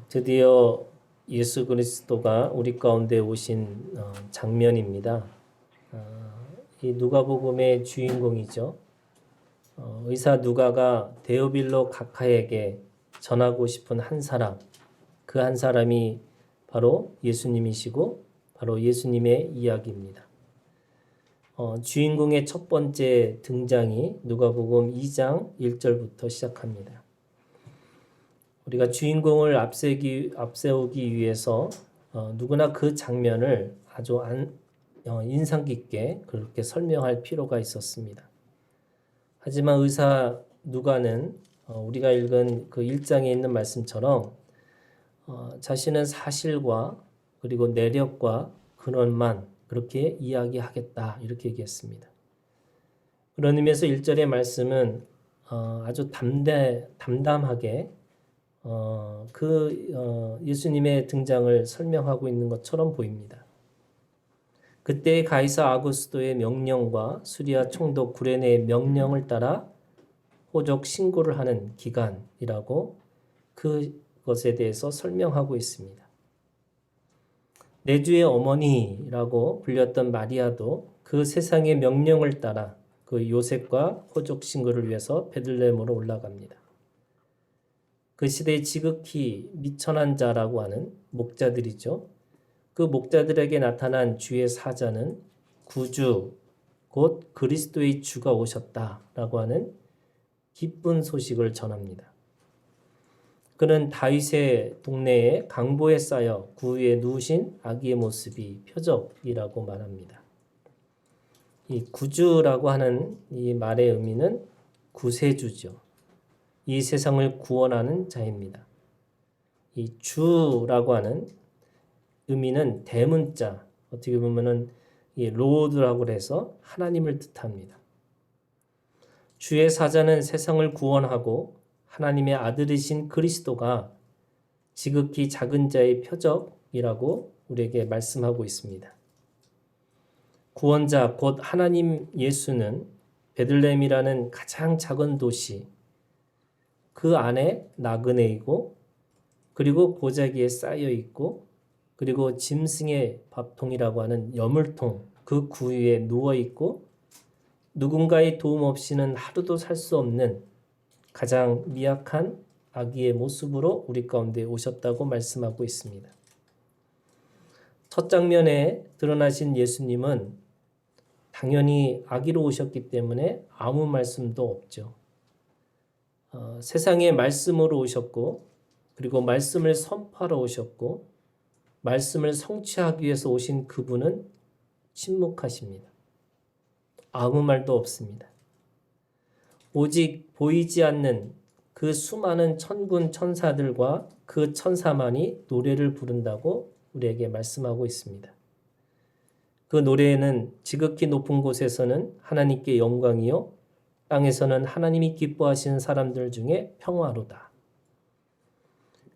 드디어 예수 그리스도가 우리 가운데 오신 장면입니다. 이 누가복음의 주인공이죠. 의사 누가가 데오빌로 각하에게 전하고 싶은 한 사람, 그 한 사람이 바로 예수님이시고 바로 예수님의 이야기입니다. 주인공의 첫 번째 등장이 누가복음 2장 1절부터 시작합니다. 우리가 주인공을 앞세우기 위해서 누구나 그 장면을 아주 인상 깊게 그렇게 설명할 필요가 있었습니다. 하지만 의사 누가는 우리가 읽은 그 1장에 있는 말씀처럼 자신은 사실과 그리고 내력과 근원만 그렇게 이야기하겠다 이렇게 얘기했습니다. 그런 의미에서 1절의 말씀은 아주 담담하게 예수님의 등장을 설명하고 있는 것처럼 보입니다. 그때 가이사 아구스도의 명령과 수리아 총독 구레네의 명령을 따라 호적 신고를 하는 기간이라고 그것에 대해서 설명하고 있습니다. 내주의 어머니라고 불렸던 마리아도 그 세상의 명령을 따라 그 요셉과 호적 신고를 위해서 베들레헴으로 올라갑니다. 그 시대에 지극히 미천한 자라고 하는 목자들이죠. 그 목자들에게 나타난 주의 사자는 구주, 곧 그리스도의 주가 오셨다라고 하는 기쁜 소식을 전합니다. 그는 다윗의 동네에 강보에 쌓여 구유에 누우신 아기의 모습이 표적이라고 말합니다. 이 구주라고 하는 이 말의 의미는 구세주죠. 이 세상을 구원하는 자입니다. 이 주라고 하는 의미는 대문자, 어떻게 보면은 이 로드라고 해서 하나님을 뜻합니다. 주의 사자는 세상을 구원하고 하나님의 아들이신 그리스도가 지극히 작은 자의 표적이라고 우리에게 말씀하고 있습니다. 구원자 곧 하나님 예수는 베들레헴이라는 가장 작은 도시, 그 안에 나그네이고 그리고 보자기에 쌓여 있고 그리고 짐승의 밥통이라고 하는 여물통 그 구유에 누워 있고 누군가의 도움 없이는 하루도 살 수 없는 가장 미약한 아기의 모습으로 우리 가운데 오셨다고 말씀하고 있습니다. 첫 장면에 드러나신 예수님은 당연히 아기로 오셨기 때문에 아무 말씀도 없죠. 세상에 말씀으로 오셨고 그리고 말씀을 선포하러 오셨고 말씀을 성취하기 위해서 오신 그분은 침묵하십니다. 아무 말도 없습니다. 오직 보이지 않는 그 수많은 천군 천사들과 그 천사만이 노래를 부른다고 우리에게 말씀하고 있습니다. 그 노래에는 지극히 높은 곳에서는 하나님께 영광이요 땅에서는 하나님이 기뻐하시는 사람들 중에 평화로다.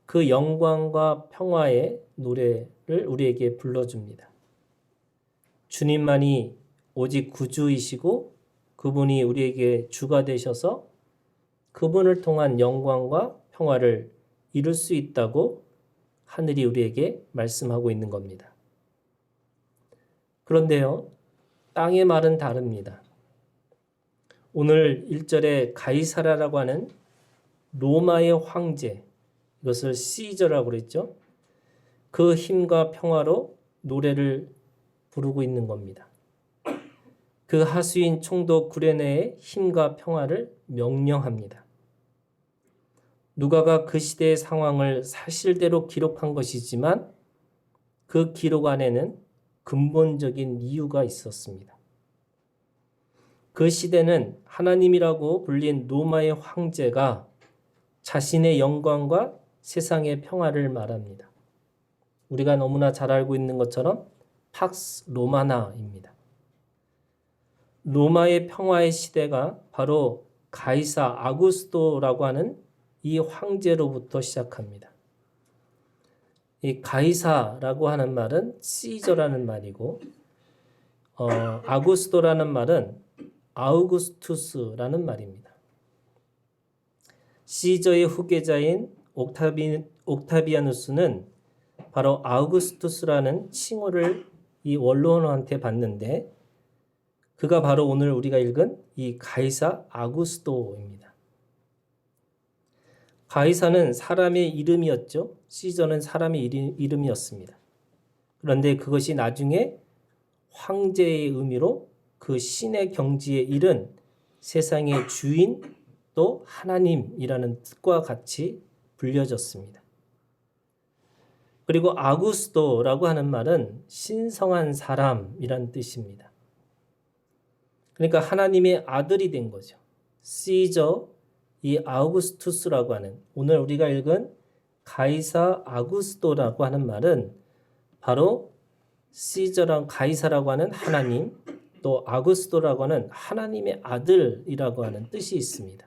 그 영광과 평화의 노래를 우리에게 불러줍니다. 주님만이 오직 구주이시고 그분이 우리에게 주가 되셔서 그분을 통한 영광과 평화를 이룰 수 있다고 하늘이 우리에게 말씀하고 있는 겁니다. 그런데요, 땅의 말은 다릅니다. 오늘 1절에 가이사라라고 하는 로마의 황제, 이것을 시저라고 그랬죠. 그 힘과 평화로 노래를 부르고 있는 겁니다. 그 하수인 총독 구레네의 힘과 평화를 명령합니다. 누가가 그 시대의 상황을 사실대로 기록한 것이지만 그 기록 안에는 근본적인 이유가 있었습니다. 그 시대는 하나님이라고 불린 로마의 황제가 자신의 영광과 세상의 평화를 말합니다. 우리가 너무나 잘 알고 있는 것처럼 팍스 로마나입니다. 로마의 평화의 시대가 바로 가이사 아구스토라고 하는 이 황제로부터 시작합니다. 이 가이사라고 하는 말은 시저라는 말이고 아구스토라는 말은 아우구스투스라는 말입니다. 시저의 후계자인 옥타비아누스는 바로 아우구스투스라는 칭호를 이 원로원한테 받는데 그가 바로 오늘 우리가 읽은 이 가이사 아구스토입니다. 가이사는 사람의 이름이었죠. 시저는 사람의 이름이었습니다. 그런데 그것이 나중에 황제의 의미로 그 신의 경지에 이른 세상의 주인 또 하나님이라는 뜻과 같이 불려졌습니다. 그리고 아구스토라고 하는 말은 신성한 사람이란 뜻입니다. 그러니까 하나님의 아들이 된 거죠. 시저 이 아우구스투스라고 하는 오늘 우리가 읽은 가이사 아구스토라고 하는 말은 바로 시저랑 가이사라고 하는 하나님 또 아구스토라고 하는 하나님의 아들이라고 하는 뜻이 있습니다.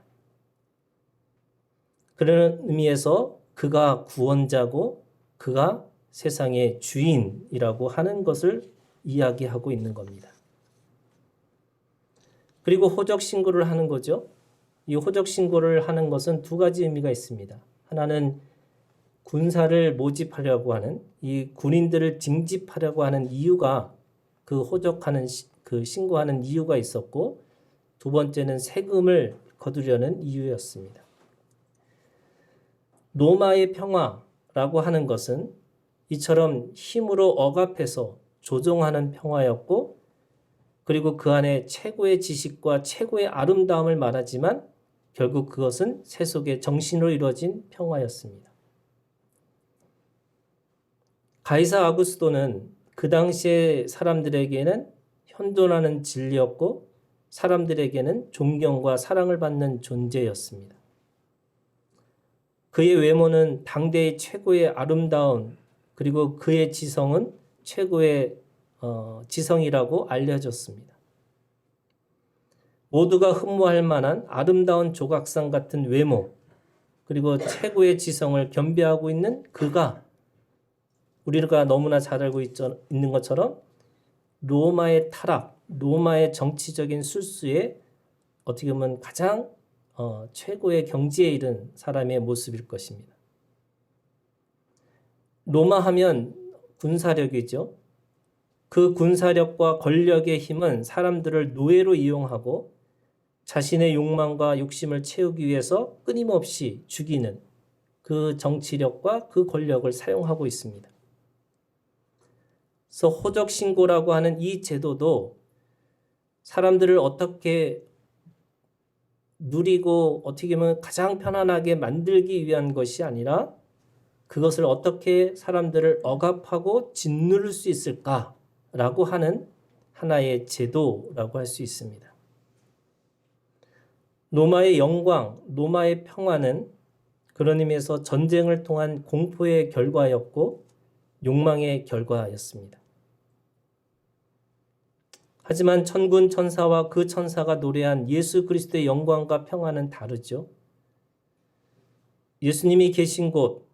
그런 의미에서 그가 구원자고 그가 세상의 주인이라고 하는 것을 이야기하고 있는 겁니다. 그리고 호적 신고를 하는 거죠. 이 호적 신고를 하는 것은 두 가지 의미가 있습니다. 하나는 군사를 모집하려고 하는 이 군인들을 징집하려고 하는 이유가 그 호적하는 그 신고하는 이유가 있었고 두 번째는 세금을 거두려는 이유였습니다. 로마의 평화라고 하는 것은 이처럼 힘으로 억압해서 조종하는 평화였고 그리고 그 안에 최고의 지식과 최고의 아름다움을 말하지만 결국 그것은 세속의 정신으로 이루어진 평화였습니다. 가이사 아구스토는 그 당시의 사람들에게는 현존하는 진리였고 사람들에게는 존경과 사랑을 받는 존재였습니다. 그의 외모는 당대의 최고의 아름다운 그리고 그의 지성은 최고의 지성이라고 알려졌습니다. 모두가 흠모할 만한 아름다운 조각상 같은 외모 그리고 최고의 지성을 겸비하고 있는 그가 우리가 너무나 잘 알고 있는 것처럼 로마의 타락, 로마의 정치적인 술수에 어떻게 보면 가장 최고의 경지에 이른 사람의 모습일 것입니다. 로마 하면 군사력이죠. 그 군사력과 권력의 힘은 사람들을 노예로 이용하고 자신의 욕망과 욕심을 채우기 위해서 끊임없이 죽이는 그 정치력과 그 권력을 사용하고 있습니다. 그래서 호적 신고라고 하는 이 제도도 사람들을 어떻게 누리고 어떻게 보면 가장 편안하게 만들기 위한 것이 아니라 그것을 어떻게 사람들을 억압하고 짓누를 수 있을까라고 하는 하나의 제도라고 할 수 있습니다. 로마의 영광, 로마의 평화는 그런 의미에서 전쟁을 통한 공포의 결과였고 욕망의 결과였습니다. 하지만 천군 천사와 그 천사가 노래한 예수 그리스도의 영광과 평화는 다르죠. 예수님이 계신 곳,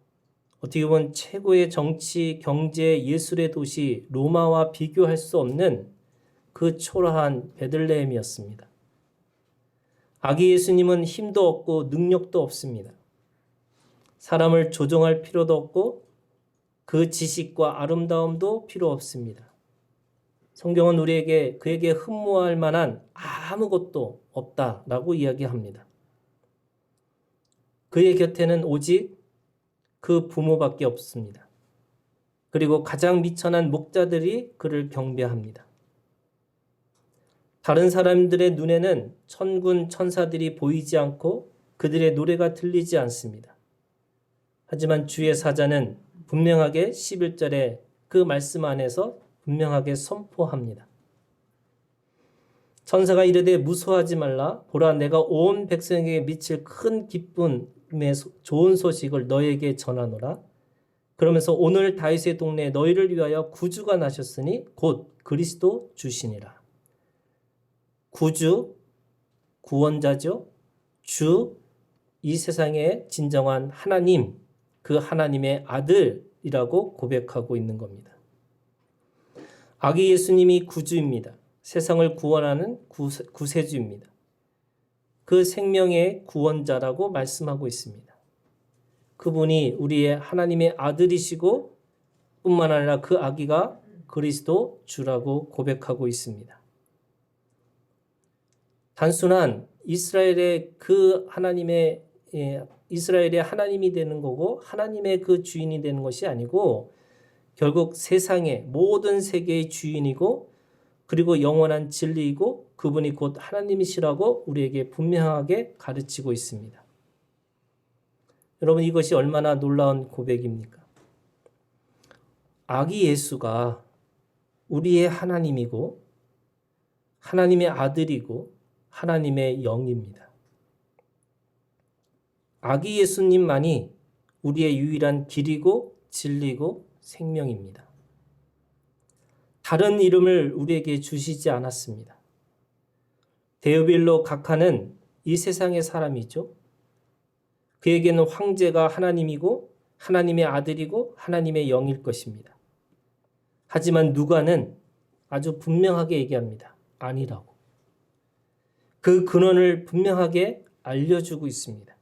어떻게 보면 최고의 정치, 경제, 예술의 도시 로마와 비교할 수 없는 그 초라한 베들레헴이었습니다. 아기 예수님은 힘도 없고 능력도 없습니다. 사람을 조종할 필요도 없고 그 지식과 아름다움도 필요 없습니다. 성경은 우리에게 그에게 흠모할 만한 아무것도 없다라고 이야기합니다. 그의 곁에는 오직 그 부모밖에 없습니다. 그리고 가장 미천한 목자들이 그를 경배합니다. 다른 사람들의 눈에는 천군 천사들이 보이지 않고 그들의 노래가 들리지 않습니다. 하지만 주의 사자는 분명하게 11절에 그 말씀 안에서 분명하게 선포합니다. 천사가 이르되 무서워하지 말라. 보라 내가 온 백성에게 미칠 큰 기쁨의 좋은 소식을 너에게 전하노라. 그러면서 오늘 다윗의 동네에 너희를 위하여 구주가 나셨으니 곧 그리스도 주시니라. 구주, 구원자죠. 주, 이 세상의 진정한 하나님, 그 하나님의 아들이라고 고백하고 있는 겁니다. 아기 예수님이 구주입니다. 세상을 구원하는 구세주입니다. 그 생명의 구원자라고 말씀하고 있습니다. 그분이 우리의 하나님의 아들이시고 뿐만 아니라 그 아기가 그리스도 주라고 고백하고 있습니다. 단순한 이스라엘의 이스라엘의 하나님이 되는 거고 하나님의 그 주인이 되는 것이 아니고 결국 세상의 모든 세계의 주인이고 그리고 영원한 진리이고 그분이 곧 하나님이시라고 우리에게 분명하게 가르치고 있습니다. 여러분, 이것이 얼마나 놀라운 고백입니까? 아기 예수가 우리의 하나님이고 하나님의 아들이고 하나님의 영입니다. 아기 예수님만이 우리의 유일한 길이고 진리고 생명입니다. 다른 이름을 우리에게 주시지 않았습니다. 데오빌로 각하는 이 세상의 사람이죠. 그에게는 황제가 하나님이고 하나님의 아들이고 하나님의 영일 것입니다. 하지만 누가는 아주 분명하게 얘기합니다. 아니라고. 그 근원을 분명하게 알려주고 있습니다.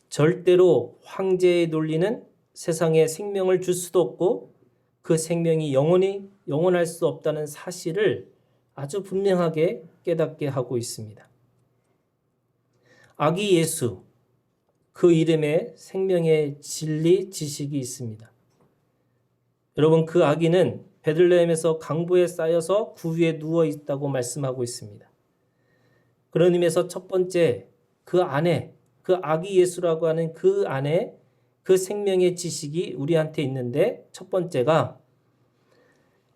절대로 황제의 논리는 세상에 생명을 줄 수도 없고 그 생명이 영원할 수 없다는 사실을 아주 분명하게 깨닫게 하고 있습니다. 아기 예수, 그 이름에 생명의 진리 지식이 있습니다. 여러분, 그 아기는 베들레헴에서 강보에 쌓여서 구유에 누워 있다고 말씀하고 있습니다. 그런 의미에서 첫 번째, 그 안에, 그 아기 예수라고 하는 그 안에 그 생명의 지식이 우리한테 있는데, 첫 번째가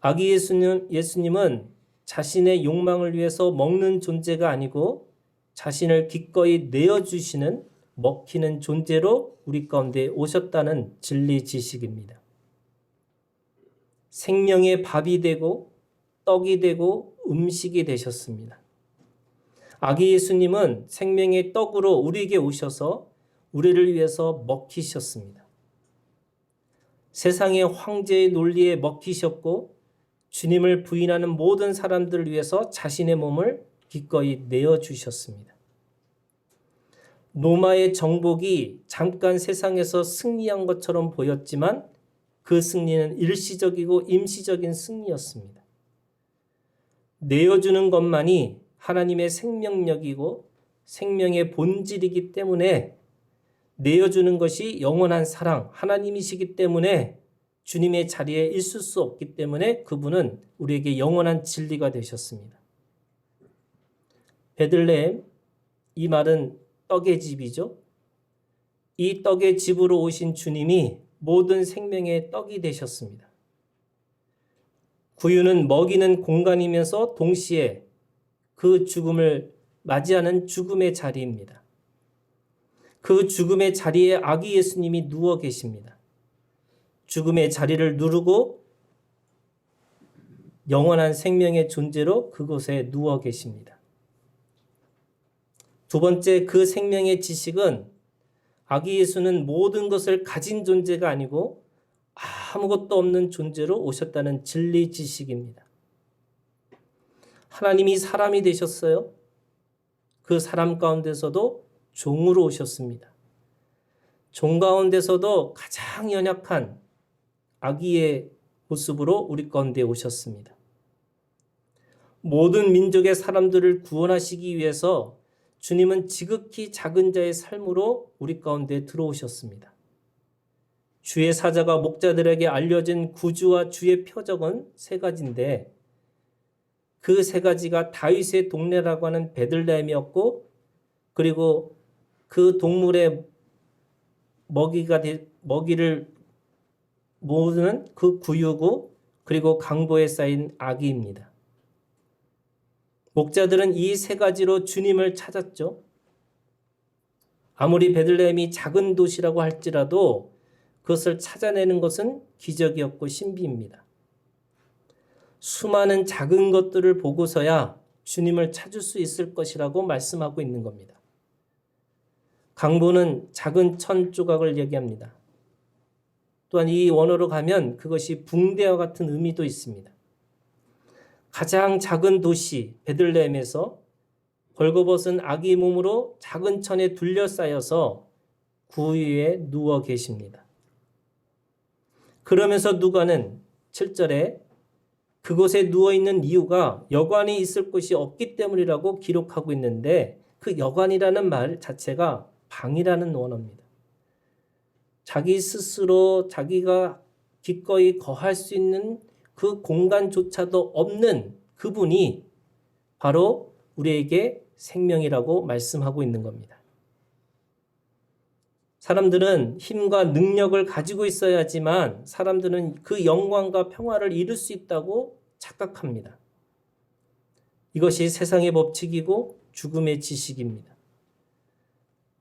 아기 예수님은 자신의 욕망을 위해서 먹는 존재가 아니고 자신을 기꺼이 내어주시는 먹히는 존재로 우리 가운데 오셨다는 진리 지식입니다. 생명의 밥이 되고 떡이 되고 음식이 되셨습니다. 아기 예수님은 생명의 떡으로 우리에게 오셔서 우리를 위해서 먹히셨습니다. 세상의 황제의 논리에 먹히셨고 주님을 부인하는 모든 사람들을 위해서 자신의 몸을 기꺼이 내어주셨습니다. 로마의 정복이 잠깐 세상에서 승리한 것처럼 보였지만 그 승리는 일시적이고 임시적인 승리였습니다. 내어주는 것만이 하나님의 생명력이고 생명의 본질이기 때문에 내어주는 것이 영원한 사랑, 하나님이시기 때문에 주님의 자리에 있을 수 없기 때문에 그분은 우리에게 영원한 진리가 되셨습니다. 베들레헴, 이 말은 떡의 집이죠. 이 떡의 집으로 오신 주님이 모든 생명의 떡이 되셨습니다. 구유는 먹이는 공간이면서 동시에 그 죽음을 맞이하는 죽음의 자리입니다. 그 죽음의 자리에 아기 예수님이 누워 계십니다. 죽음의 자리를 누르고 영원한 생명의 존재로 그곳에 누워 계십니다. 두 번째, 그 생명의 지식은 아기 예수는 모든 것을 가진 존재가 아니고 아무것도 없는 존재로 오셨다는 진리 지식입니다. 하나님이 사람이 되셨어요. 그 사람 가운데서도 종으로 오셨습니다. 종 가운데서도 가장 연약한 아기의 모습으로 우리 가운데 오셨습니다. 모든 민족의 사람들을 구원하시기 위해서 주님은 지극히 작은 자의 삶으로 우리 가운데 들어오셨습니다. 주의 사자가 목자들에게 알려진 구주와 주의 표적은 세 가지인데 그 세 가지가 다윗의 동네라고 하는 베들레헴이었고 그리고 그 동물의 먹이를 모으는 그 구유고 그리고 강보에 쌓인 아기입니다. 목자들은 이 세 가지로 주님을 찾았죠. 아무리 베들레헴이 작은 도시라고 할지라도 그것을 찾아내는 것은 기적이었고 신비입니다. 수많은 작은 것들을 보고서야 주님을 찾을 수 있을 것이라고 말씀하고 있는 겁니다. 강보는 작은 천 조각을 얘기합니다. 또한 이 원어로 가면 그것이 붕대와 같은 의미도 있습니다. 가장 작은 도시 베들레헴에서 벌거벗은 아기 몸으로 작은 천에 둘러싸여서 구유에 누워 계십니다. 그러면서 누가는 7절에 그곳에 누워있는 이유가 여관이 있을 곳이 없기 때문이라고 기록하고 있는데 그 여관이라는 말 자체가 방이라는 원어입니다. 자기 스스로 자기가 기꺼이 거할 수 있는 그 공간조차도 없는 그분이 바로 우리에게 생명이라고 말씀하고 있는 겁니다. 사람들은 힘과 능력을 가지고 있어야지만 사람들은 그 영광과 평화를 이룰 수 있다고 착각합니다. 이것이 세상의 법칙이고 죽음의 지식입니다.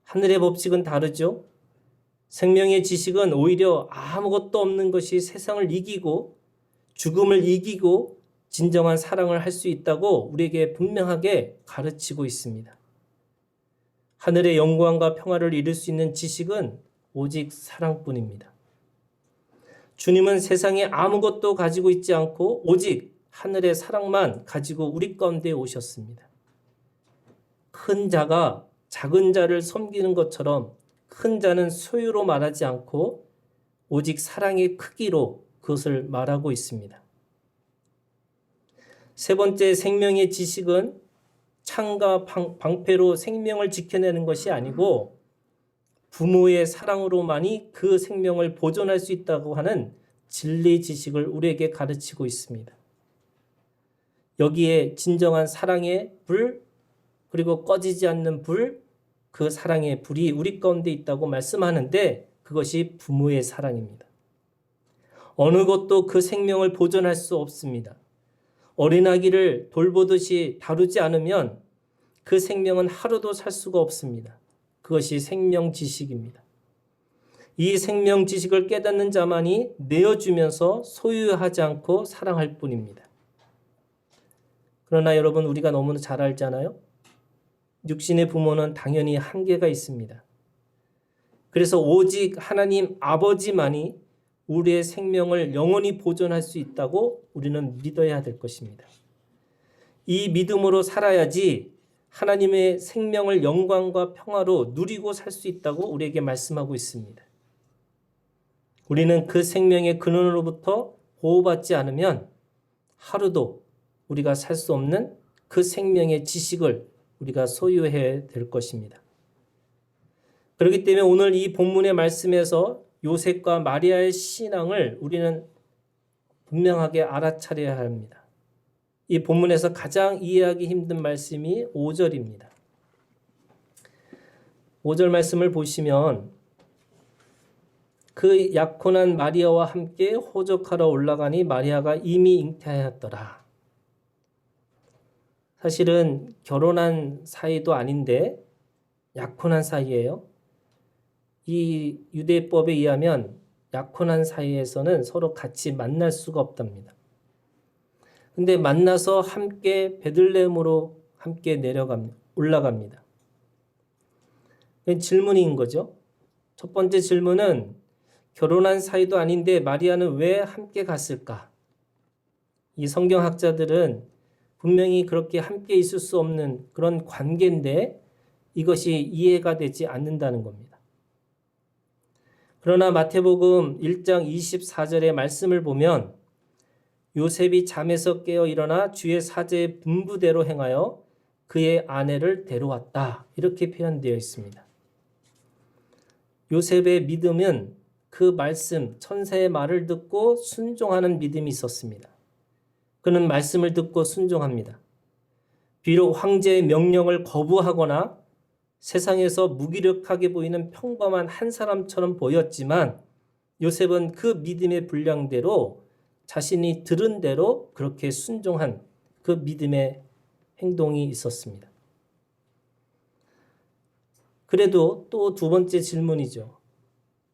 하늘의 법칙은 다르죠. 생명의 지식은 오히려 아무것도 없는 것이 세상을 이기고 죽음을 이기고 진정한 사랑을 할 수 있다고 우리에게 분명하게 가르치고 있습니다. 하늘의 영광과 평화를 이룰 수 있는 지식은 오직 사랑뿐입니다. 주님은 세상에 아무것도 가지고 있지 않고 오직 하늘의 사랑만 가지고 우리 가운데 오셨습니다. 큰 자가 작은 자를 섬기는 것처럼 큰 자는 소유로 말하지 않고 오직 사랑의 크기로 그것을 말하고 있습니다. 세 번째 생명의 지식은 창과 방패로 생명을 지켜내는 것이 아니고 부모의 사랑으로만이 그 생명을 보존할 수 있다고 하는 진리 지식을 우리에게 가르치고 있습니다. 여기에 진정한 사랑의 불, 그리고 꺼지지 않는 불, 그 사랑의 불이 우리 가운데 있다고 말씀하는데 그것이 부모의 사랑입니다. 어느 것도 그 생명을 보존할 수 없습니다. 어린아기를 돌보듯이 다루지 않으면 그 생명은 하루도 살 수가 없습니다. 그것이 생명 지식입니다. 이 생명 지식을 깨닫는 자만이 내어주면서 소유하지 않고 사랑할 뿐입니다. 그러나 여러분 우리가 너무나 잘 알잖아요. 육신의 부모는 당연히 한계가 있습니다. 그래서 오직 하나님 아버지만이 우리의 생명을 영원히 보존할 수 있다고 우리는 믿어야 될 것입니다. 이 믿음으로 살아야지 하나님의 생명을 영광과 평화로 누리고 살 수 있다고 우리에게 말씀하고 있습니다. 우리는 그 생명의 근원으로부터 보호받지 않으면 하루도 우리가 살 수 없는 그 생명의 지식을 우리가 소유해야 될 것입니다. 그렇기 때문에 오늘 이 본문의 말씀에서 요셉과 마리아의 신앙을 우리는 분명하게 알아차려야 합니다. 이 본문에서 가장 이해하기 힘든 말씀이 5절입니다. 5절 말씀을 보시면 그 약혼한 마리아와 함께 호적하러 올라가니 마리아가 이미 잉태하였더라. 사실은 결혼한 사이도 아닌데 약혼한 사이예요. 이 유대법에 의하면 약혼한 사이에서는 서로 같이 만날 수가 없답니다. 근데 만나서 함께 베들레헴으로 함께 올라갑니다. 질문인 거죠. 첫 번째 질문은 결혼한 사이도 아닌데 마리아는 왜 함께 갔을까? 이 성경학자들은 분명히 그렇게 함께 있을 수 없는 그런 관계인데 이것이 이해가 되지 않는다는 겁니다. 그러나 마태복음 1장 24절의 말씀을 보면 요셉이 잠에서 깨어 일어나 주의 사제의 분부대로 행하여 그의 아내를 데려왔다. 이렇게 표현되어 있습니다. 요셉의 믿음은 그 말씀, 천사의 말을 듣고 순종하는 믿음이 있었습니다. 그는 말씀을 듣고 순종합니다. 비록 황제의 명령을 거부하거나 세상에서 무기력하게 보이는 평범한 한 사람처럼 보였지만 요셉은 그 믿음의 분량대로 자신이 들은 대로 그렇게 순종한 그 믿음의 행동이 있었습니다. 그래도 또 두 번째 질문이죠.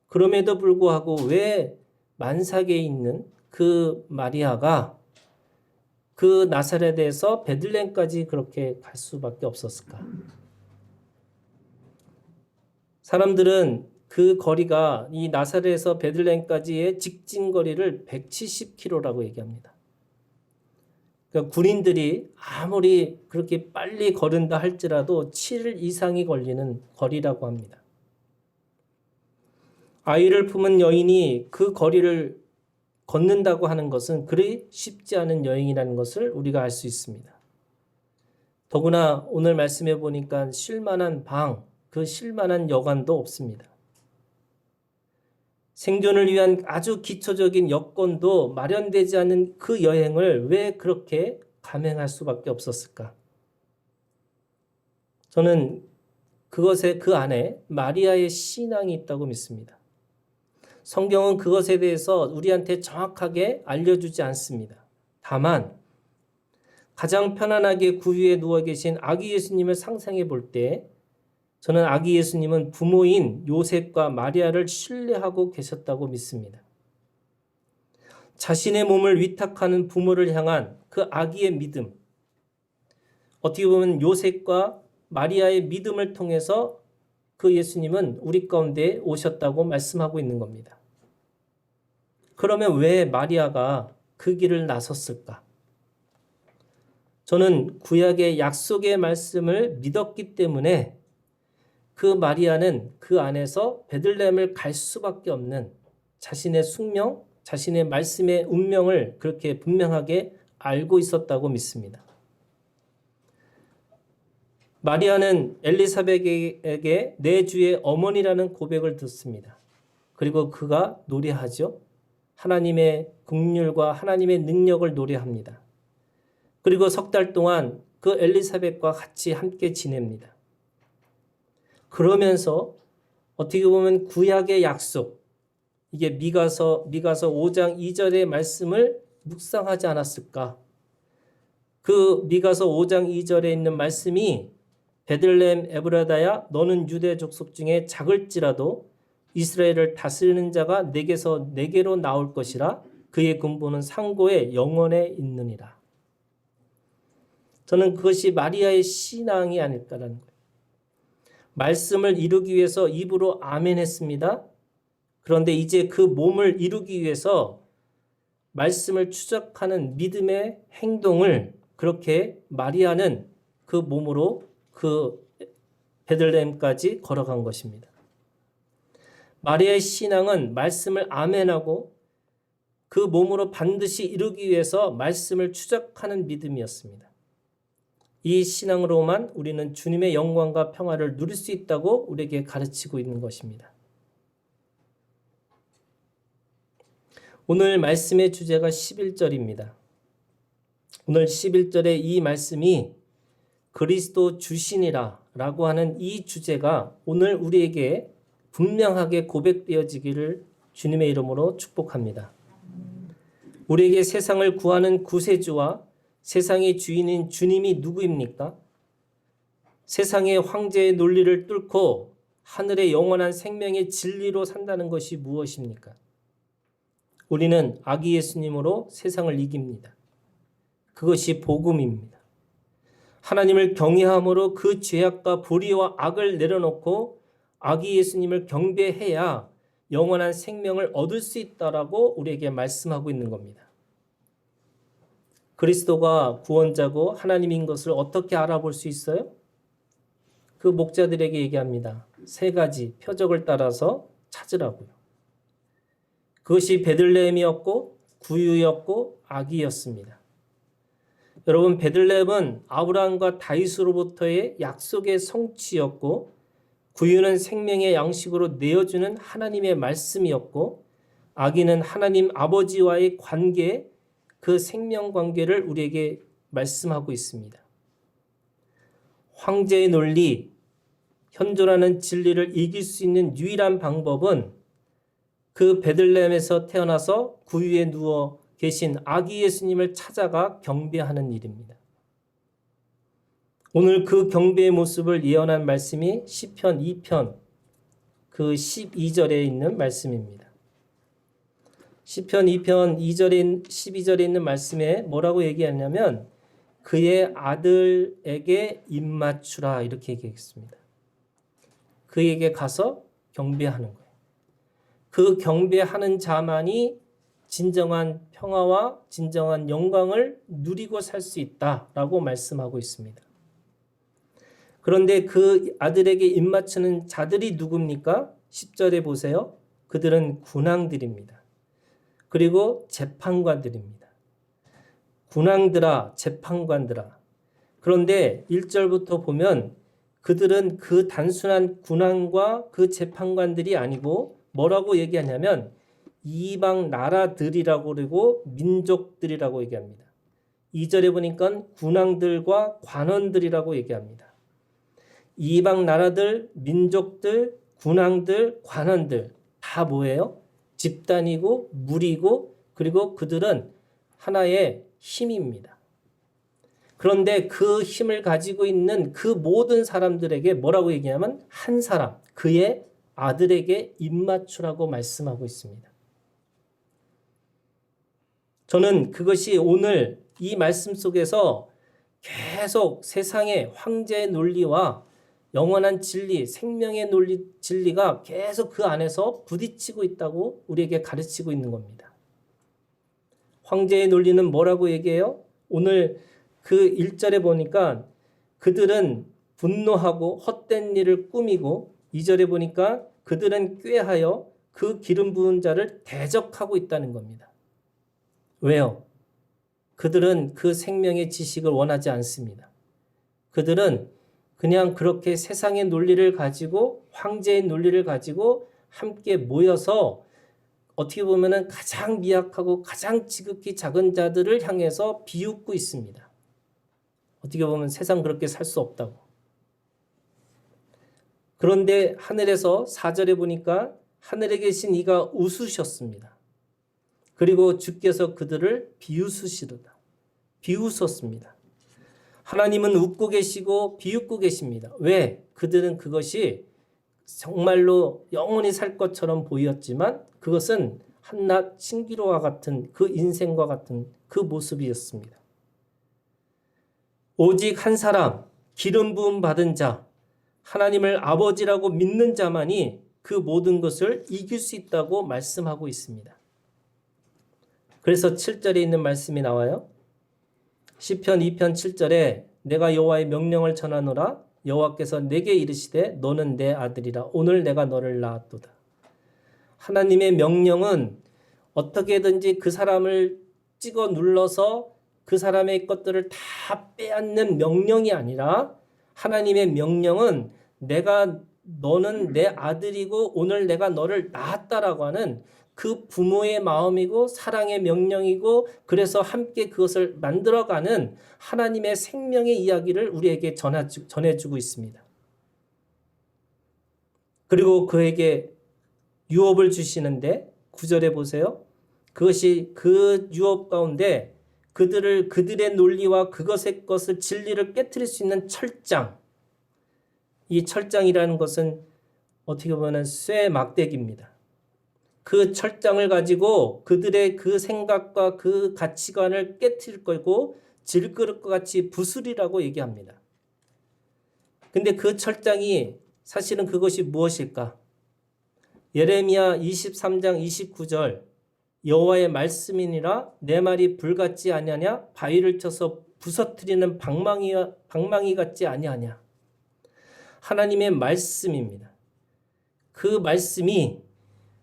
그럼에도 불구하고 왜 만삭에 있는 그 마리아가 그 나사렛에서 베들레헴까지 그렇게 갈 수밖에 없었을까? 사람들은 그 거리가 이 나사렛에서 베들레헴까지의 직진 거리를 170km라고 얘기합니다. 그러니까 군인들이 아무리 그렇게 빨리 걸은다 할지라도 7일 이상이 걸리는 거리라고 합니다. 아이를 품은 여인이 그 거리를 걷는다고 하는 것은 그리 쉽지 않은 여행이라는 것을 우리가 알 수 있습니다. 더구나 오늘 말씀해 보니까 쉴만한 방, 그 쉴만한 여관도 없습니다. 생존을 위한 아주 기초적인 여건도 마련되지 않은 그 여행을 왜 그렇게 감행할 수밖에 없었을까? 저는 그 안에 마리아의 신앙이 있다고 믿습니다. 성경은 그것에 대해서 우리한테 정확하게 알려주지 않습니다. 다만 가장 편안하게 구유에 누워 계신 아기 예수님을 상상해 볼 때 저는 아기 예수님은 부모인 요셉과 마리아를 신뢰하고 계셨다고 믿습니다. 자신의 몸을 위탁하는 부모를 향한 그 아기의 믿음, 어떻게 보면 요셉과 마리아의 믿음을 통해서 그 예수님은 우리 가운데 오셨다고 말씀하고 있는 겁니다. 그러면 왜 마리아가 그 길을 나섰을까? 저는 구약의 약속의 말씀을 믿었기 때문에 그 마리아는 그 안에서 베들레헴을 갈 수밖에 없는 자신의 숙명, 자신의 말씀의 운명을 그렇게 분명하게 알고 있었다고 믿습니다. 마리아는 엘리사벳에게 내 주의 어머니라는 고백을 듣습니다. 그리고 그가 노래하죠. 하나님의 긍휼과 하나님의 능력을 노래합니다. 그리고 석 달 동안 그 엘리사벳과 같이 함께 지냅니다. 그러면서 어떻게 보면 구약의 약속, 이게 미가서 5장 2절의 말씀을 묵상하지 않았을까? 그 미가서 5장 2절에 있는 말씀이 베들레헴 에브라다야 너는 유대 족속 중에 작을지라도 이스라엘을 다스리는 자가 내게로 나올 것이라 그의 근본은 상고의 영원에 있느니라. 저는 그것이 마리아의 신앙이 아닐까라는 거예요. 말씀을 이루기 위해서 입으로 아멘 했습니다. 그런데 이제 그 몸을 이루기 위해서 말씀을 추적하는 믿음의 행동을 그렇게 마리아는 그 몸으로 그 베들레헴까지 걸어간 것입니다. 마리아의 신앙은 말씀을 아멘하고 그 몸으로 반드시 이루기 위해서 말씀을 추적하는 믿음이었습니다. 이 신앙으로만 우리는 주님의 영광과 평화를 누릴 수 있다고 우리에게 가르치고 있는 것입니다. 오늘 말씀의 주제가 11절입니다. 오늘 11절의 이 말씀이 그리스도 주시니라 라고 하는 이 주제가 오늘 우리에게 분명하게 고백되어지기를 주님의 이름으로 축복합니다. 우리에게 세상을 구하는 구세주와 세상의 주인인 주님이 누구입니까? 세상의 황제의 논리를 뚫고 하늘의 영원한 생명의 진리로 산다는 것이 무엇입니까? 우리는 아기 예수님으로 세상을 이깁니다. 그것이 복음입니다. 하나님을 경외함으로 그 죄악과 불의와 악을 내려놓고 아기 예수님을 경배해야 영원한 생명을 얻을 수 있다라고 우리에게 말씀하고 있는 겁니다. 그리스도가 구원자고 하나님인 것을 어떻게 알아볼 수 있어요? 그 목자들에게 얘기합니다. 3가지 표적을 따라서 찾으라고요. 그것이 베들레헴이었고 구유였고 아기였습니다. 여러분, 베들레헴은 아브라함과 다윗으로부터의 약속의 성취였고 구유는 생명의 양식으로 내어주는 하나님의 말씀이었고 아기는 하나님 아버지와의 관계, 그 생명 관계를 우리에게 말씀하고 있습니다. 황제의 논리, 현존하는 진리를 이길 수 있는 유일한 방법은 그 베들레헴에서 태어나서 구유에 누워 계신 아기 예수님을 찾아가 경배하는 일입니다. 오늘 그 경배의 모습을 예언한 말씀이 시편 2편 그 12절에 있는 말씀입니다. 시편 2편 12절에 있는 말씀에 뭐라고 얘기하냐면 그의 아들에게 입맞추라 이렇게 얘기했습니다. 그에게 가서 경배하는 거예요. 그 경배하는 자만이 진정한 평화와 진정한 영광을 누리고 살 수 있다라고 말씀하고 있습니다. 그런데 그 아들에게 입맞추는 자들이 누굽니까? 10절에 보세요. 그들은 군왕들입니다. 그리고 재판관들입니다. 군왕들아, 재판관들아. 그런데 1절부터 보면 그들은 그 단순한 군왕과 그 재판관들이 아니고 뭐라고 얘기하냐면 이방 나라들이라고 그러고 민족들이라고 얘기합니다. 2절에 보니까 군왕들과 관원들이라고 얘기합니다. 이방 나라들, 민족들, 군왕들, 관원들 다 뭐예요? 집단이고 무리고 그리고 그들은 하나의 힘입니다. 그런데 그 힘을 가지고 있는 그 모든 사람들에게 뭐라고 얘기하면 한 사람, 그의 아들에게 입맞추라고 말씀하고 있습니다. 저는 그것이 오늘 이 말씀 속에서 계속 세상의 황제의 논리와 영원한 진리, 생명의 논리, 진리가 계속 그 안에서 부딪히고 있다고 우리에게 가르치고 있는 겁니다. 황제의 논리는 뭐라고 얘기해요? 오늘 그 1절에 보니까 그들은 분노하고 헛된 일을 꾸미고 2절에 보니까 그들은 꾀하여 그 기름 부은 자를 대적하고 있다는 겁니다. 왜요? 그들은 그 생명의 지식을 원하지 않습니다. 그들은 그냥 그렇게 세상의 논리를 가지고 황제의 논리를 가지고 함께 모여서 어떻게 보면 가장 미약하고 가장 지극히 작은 자들을 향해서 비웃고 있습니다. 어떻게 보면 세상 그렇게 살 수 없다고. 그런데 하늘에서 4절에 보니까 하늘에 계신 이가 웃으셨습니다. 그리고 주께서 그들을 비웃으시도다. 비웃었습니다. 하나님은 웃고 계시고 비웃고 계십니다. 왜? 그들은 그것이 정말로 영원히 살 것처럼 보였지만 그것은 한낱 신기로와 같은 그 인생과 같은 그 모습이었습니다. 오직 한 사람, 기름 부음 받은 자, 하나님을 아버지라고 믿는 자만이 그 모든 것을 이길 수 있다고 말씀하고 있습니다. 그래서 7절에 있는 말씀이 나와요. 시편 2편 7절에 내가 여호와의 명령을 전하노라 여호와께서 내게 이르시되 너는 내 아들이라 오늘 내가 너를 낳았도다. 하나님의 명령은 어떻게든지 그 사람을 찍어 눌러서 그 사람의 것들을 다 빼앗는 명령이 아니라 하나님의 명령은 너는 내 아들이고 오늘 내가 너를 낳았다라고 하는 그 부모의 마음이고 사랑의 명령이고 그래서 함께 그것을 만들어가는 하나님의 생명의 이야기를 우리에게 전해주고 있습니다. 그리고 그에게 유업을 주시는데 9절에 보세요. 그것이 그 유업 가운데 그들의 논리와 그것의 것을 진리를 깨트릴 수 있는 철장. 이 철장이라는 것은 어떻게 보면 쇠 막대기입니다. 그 철장을 가지고 그들의 그 생각과 그 가치관을 깨트릴 거고 질그릇과 같이 부수리라고 얘기합니다. 근데 그 철장이 사실은 그것이 무엇일까? 예레미야 23장 29절 여호와의 말씀이니라 내 말이 불같지 아니하냐 바위를 쳐서 부서뜨리는 방망이 같지 아니하냐. 하나님의 말씀입니다. 그 말씀이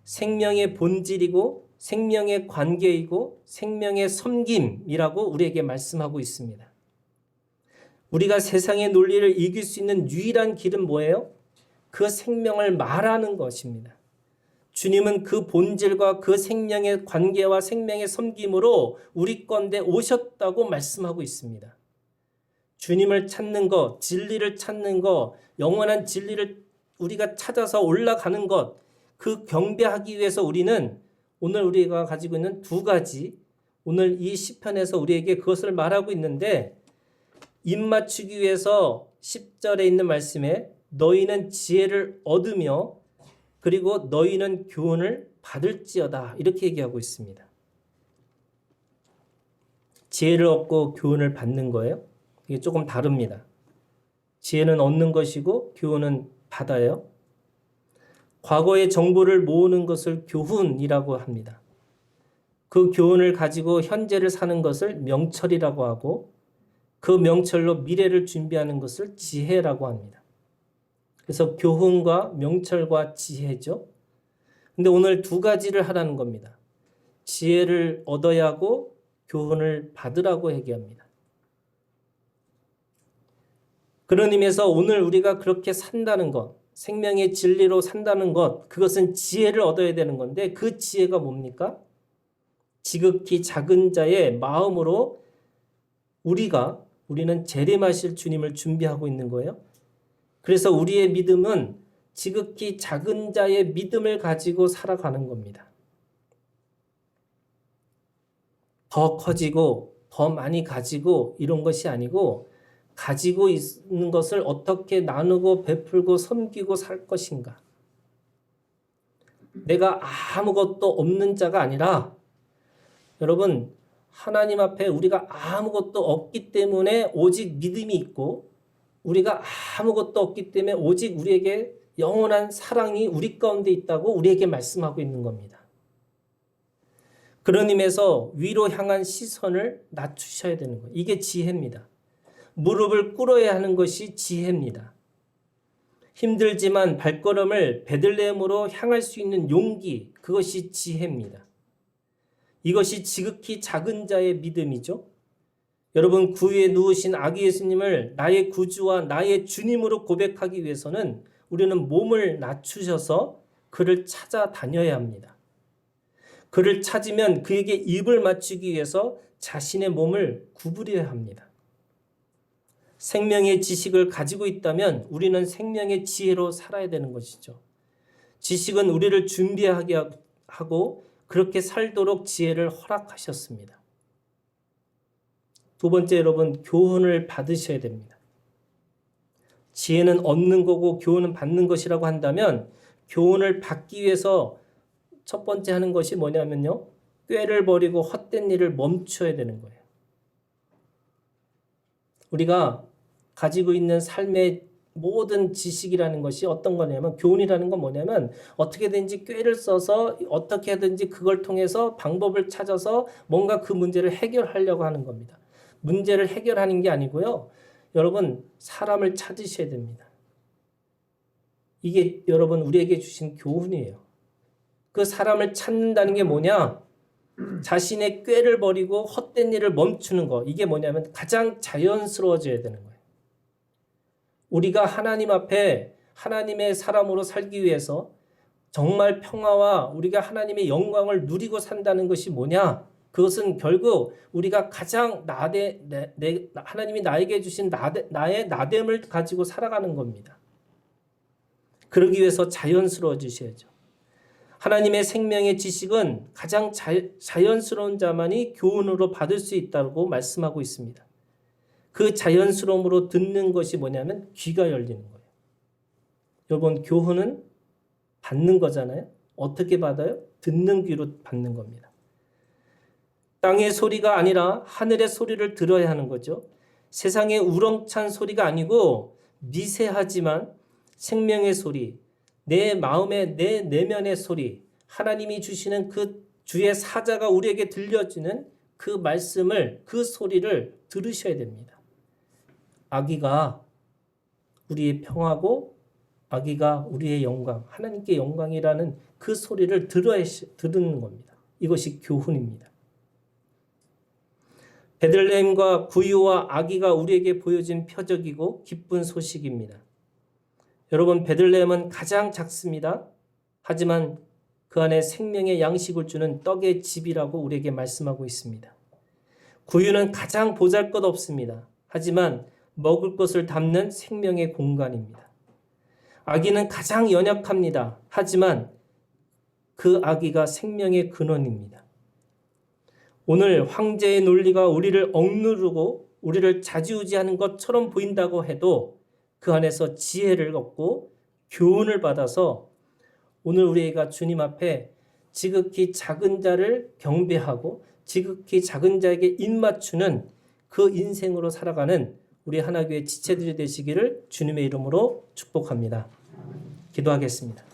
생명의 본질이고 생명의 관계이고 생명의 섬김이라고 우리에게 말씀하고 있습니다. 우리가 세상의 논리를 이길 수 있는 유일한 길은 뭐예요? 그 생명을 말하는 것입니다. 주님은 그 본질과 그 생명의 관계와 생명의 섬김으로 우리 건데 오셨다고 말씀하고 있습니다. 주님을 찾는 것, 진리를 찾는 것, 영원한 진리를 우리가 찾아서 올라가는 것, 그 경배하기 위해서 우리는 오늘 우리가 가지고 있는 두 가지, 오늘 이 시편에서 우리에게 그것을 말하고 있는데 입맞추기 위해서 10절에 있는 말씀에 너희는 지혜를 얻으며 그리고 너희는 교훈을 받을지어다 이렇게 얘기하고 있습니다. 지혜를 얻고 교훈을 받는 거예요. 이게 조금 다릅니다. 지혜는 얻는 것이고 교훈은 받아요. 과거의 정보를 모으는 것을 교훈이라고 합니다. 그 교훈을 가지고 현재를 사는 것을 명철이라고 하고 그 명철로 미래를 준비하는 것을 지혜라고 합니다. 그래서 교훈과 명철과 지혜죠. 근데 오늘 두 가지를 하라는 겁니다. 지혜를 얻어야 하고 교훈을 받으라고 얘기합니다. 그런 의미에서 오늘 우리가 그렇게 산다는 것, 생명의 진리로 산다는 것, 그것은 지혜를 얻어야 되는 건데 그 지혜가 뭡니까? 지극히 작은 자의 마음으로 우리는 재림하실 주님을 준비하고 있는 거예요. 그래서 우리의 믿음은 지극히 작은 자의 믿음을 가지고 살아가는 겁니다. 더 커지고 더 많이 가지고 이런 것이 아니고 가지고 있는 것을 어떻게 나누고 베풀고 섬기고 살 것인가. 내가 아무것도 없는 자가 아니라 여러분 하나님 앞에 우리가 아무것도 없기 때문에 오직 믿음이 있고 우리가 아무것도 없기 때문에 오직 우리에게 영원한 사랑이 우리 가운데 있다고 우리에게 말씀하고 있는 겁니다. 그런 의미에서 위로 향한 시선을 낮추셔야 되는 거예요. 이게 지혜입니다. 무릎을 꿇어야 하는 것이 지혜입니다. 힘들지만 발걸음을 베들레헴으로 향할 수 있는 용기, 그것이 지혜입니다. 이것이 지극히 작은 자의 믿음이죠. 여러분 구유에 누우신 아기 예수님을 나의 구주와 나의 주님으로 고백하기 위해서는 우리는 몸을 낮추셔서 그를 찾아다녀야 합니다. 그를 찾으면 그에게 입을 맞추기 위해서 자신의 몸을 구부려야 합니다. 생명의 지식을 가지고 있다면 우리는 생명의 지혜로 살아야 되는 것이죠. 지식은 우리를 준비하게 하고 그렇게 살도록 지혜를 허락하셨습니다. 두 번째 여러분 교훈을 받으셔야 됩니다. 지혜는 얻는 거고 교훈은 받는 것이라고 한다면 교훈을 받기 위해서 첫 번째 하는 것이 뭐냐면요. 꾀를 버리고 헛된 일을 멈춰야 되는 거예요. 우리가 가지고 있는 삶의 모든 지식이라는 것이 어떤 거냐면 교훈이라는 건 뭐냐면 어떻게든지 꾀를 써서 어떻게든지 그걸 통해서 방법을 찾아서 뭔가 그 문제를 해결하려고 하는 겁니다. 문제를 해결하는 게 아니고요. 여러분 사람을 찾으셔야 됩니다. 이게 여러분 우리에게 주신 교훈이에요. 그 사람을 찾는다는 게 뭐냐? 자신의 꾀를 버리고 헛된 일을 멈추는 거. 이게 뭐냐면 가장 자연스러워져야 되는 거예요. 우리가 하나님 앞에 하나님의 사람으로 살기 위해서 정말 평화와 우리가 하나님의 영광을 누리고 산다는 것이 뭐냐? 그것은 결국 우리가 가장 하나님이 나에게 주신 나의 나됨을 가지고 살아가는 겁니다. 그러기 위해서 자연스러워지셔야죠. 하나님의 생명의 지식은 가장 자연스러운 자만이 교훈으로 받을 수 있다고 말씀하고 있습니다. 그 자연스러움으로 듣는 것이 뭐냐면 귀가 열리는 거예요. 여러분 교훈은 받는 거잖아요. 어떻게 받아요? 듣는 귀로 받는 겁니다. 땅의 소리가 아니라 하늘의 소리를 들어야 하는 거죠. 세상의 우렁찬 소리가 아니고 미세하지만 생명의 소리, 내 마음의 내 내면의 소리, 하나님이 주시는 그 주의 사자가 우리에게 들려주는 그 말씀을, 그 소리를 들으셔야 됩니다. 아기가 우리의 평화고 아기가 우리의 영광, 하나님께 영광이라는 그 소리를 들은 겁니다. 이것이 교훈입니다. 베들레헴과 구유와 아기가 우리에게 보여진 표적이고 기쁜 소식입니다. 여러분 베들레헴은 가장 작습니다. 하지만 그 안에 생명의 양식을 주는 떡의 집이라고 우리에게 말씀하고 있습니다. 구유는 가장 보잘것없습니다. 하지만 먹을 것을 담는 생명의 공간입니다. 아기는 가장 연약합니다. 하지만 그 아기가 생명의 근원입니다. 오늘 황제의 논리가 우리를 억누르고 우리를 좌지우지하는 것처럼 보인다고 해도 그 안에서 지혜를 얻고 교훈을 받아서 오늘 우리가 주님 앞에 지극히 작은 자를 경배하고 지극히 작은 자에게 입맞추는 그 인생으로 살아가는 우리 하나교회 지체들이 되시기를 주님의 이름으로 축복합니다. 기도하겠습니다.